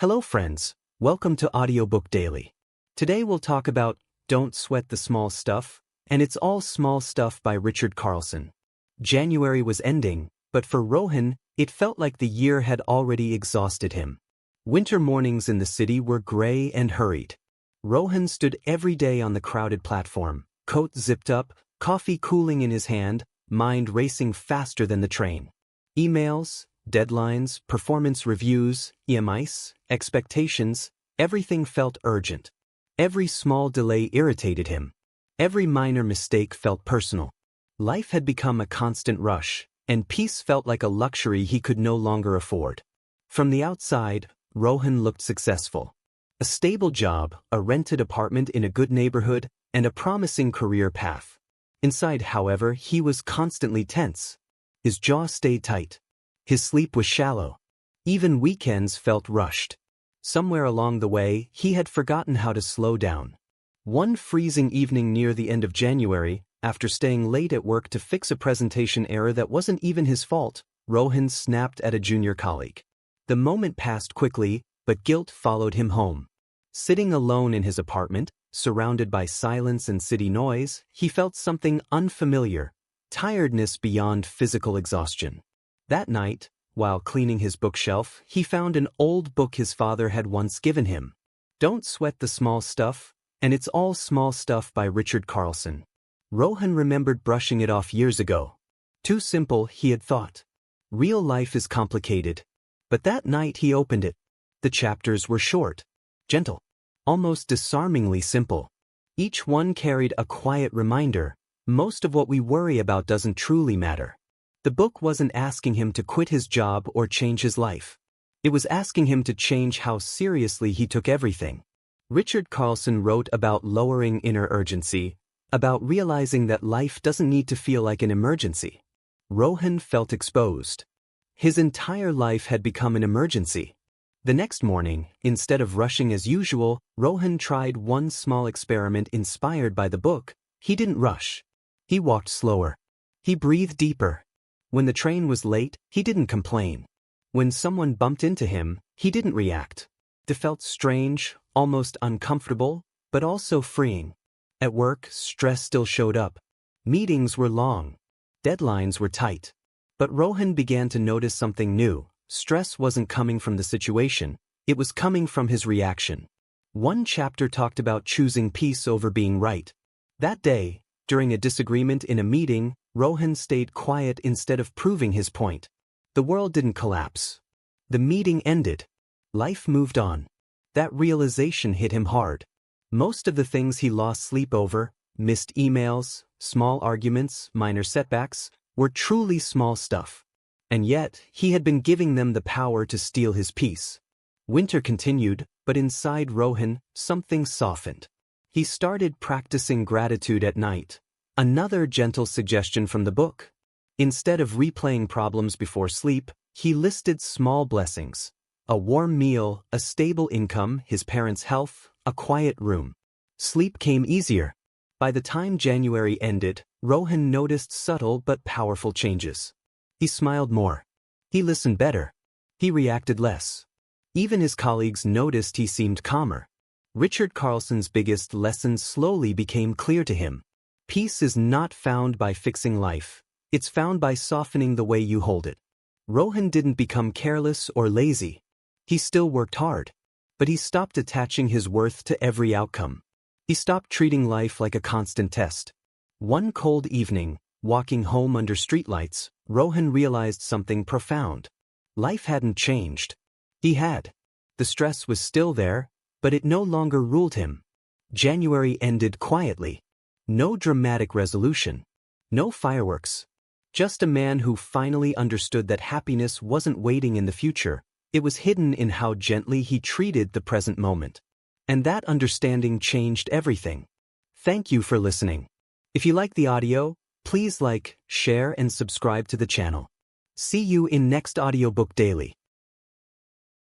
Hello friends, welcome to Audiobook Daily. Today we'll talk about Don't Sweat the Small Stuff, and It's All Small Stuff by Richard Carlson. January was ending, but for Rohan, it felt like the year had already exhausted him. Winter mornings in the city were gray and hurried. Rohan stood every day on the crowded platform, coat zipped up, coffee cooling in his hand, mind racing faster than the train. Emails, deadlines, performance reviews, EMIs, expectations, everything felt urgent. Every small delay irritated him. Every minor mistake felt personal. Life had become a constant rush, and peace felt like a luxury he could no longer afford. From the outside, Rohan looked successful. A stable job, a rented apartment in a good neighborhood, and a promising career path. Inside, however, he was constantly tense. His jaw stayed tight. His sleep was shallow. Even weekends felt rushed. Somewhere along the way, he had forgotten how to slow down. One freezing evening near the end of January, after staying late at work to fix a presentation error that wasn't even his fault, Rohan snapped at a junior colleague. The moment passed quickly, but guilt followed him home. Sitting alone in his apartment, surrounded by silence and city noise, he felt something unfamiliar, tiredness beyond physical exhaustion. That night, while cleaning his bookshelf, he found an old book his father had once given him. Don't Sweat the Small Stuff, and It's All Small Stuff by Richard Carlson. Rohan remembered brushing it off years ago. Too simple, he had thought. Real life is complicated. But that night he opened it. The chapters were short, gentle, almost disarmingly simple. Each one carried a quiet reminder: most of what we worry about doesn't truly matter. The book wasn't asking him to quit his job or change his life. It was asking him to change how seriously he took everything. Richard Carlson wrote about lowering inner urgency, about realizing that life doesn't need to feel like an emergency. Rohan felt exposed. His entire life had become an emergency. The next morning, instead of rushing as usual, Rohan tried one small experiment inspired by the book. He didn't rush. He walked slower. He breathed deeper. When the train was late, he didn't complain. When someone bumped into him, he didn't react. It felt strange, almost uncomfortable, but also freeing. At work, stress still showed up. Meetings were long. Deadlines were tight. But Rohan began to notice something new. Stress wasn't coming from the situation, it was coming from his reaction. One chapter talked about choosing peace over being right. That day, during a disagreement in a meeting, Rohan stayed quiet instead of proving his point. The world didn't collapse. The meeting ended. Life moved on. That realization hit him hard. Most of the things he lost sleep over, missed emails, small arguments, minor setbacks, were truly small stuff. And yet, he had been giving them the power to steal his peace. Winter continued, but inside Rohan, something softened. He started practicing gratitude at night. Another gentle suggestion from the book. Instead of replaying problems before sleep, he listed small blessings: a warm meal, a stable income, his parents' health, a quiet room. Sleep came easier. By the time January ended, Rohan noticed subtle but powerful changes. He smiled more. He listened better. He reacted less. Even his colleagues noticed he seemed calmer. Richard Carlson's biggest lesson slowly became clear to him. Peace is not found by fixing life. It's found by softening the way you hold it. Rohan didn't become careless or lazy. He still worked hard. But he stopped attaching his worth to every outcome. He stopped treating life like a constant test. One cold evening, walking home under streetlights, Rohan realized something profound. Life hadn't changed. He had. The stress was still there, but it no longer ruled him. January ended quietly. No dramatic resolution. No fireworks. Just a man who finally understood that happiness wasn't waiting in the future. It was hidden in how gently he treated the present moment. And that understanding changed everything. Thank you for listening. If you like the audio, please like, share, and subscribe to the channel. See you in next Audiobook Daily.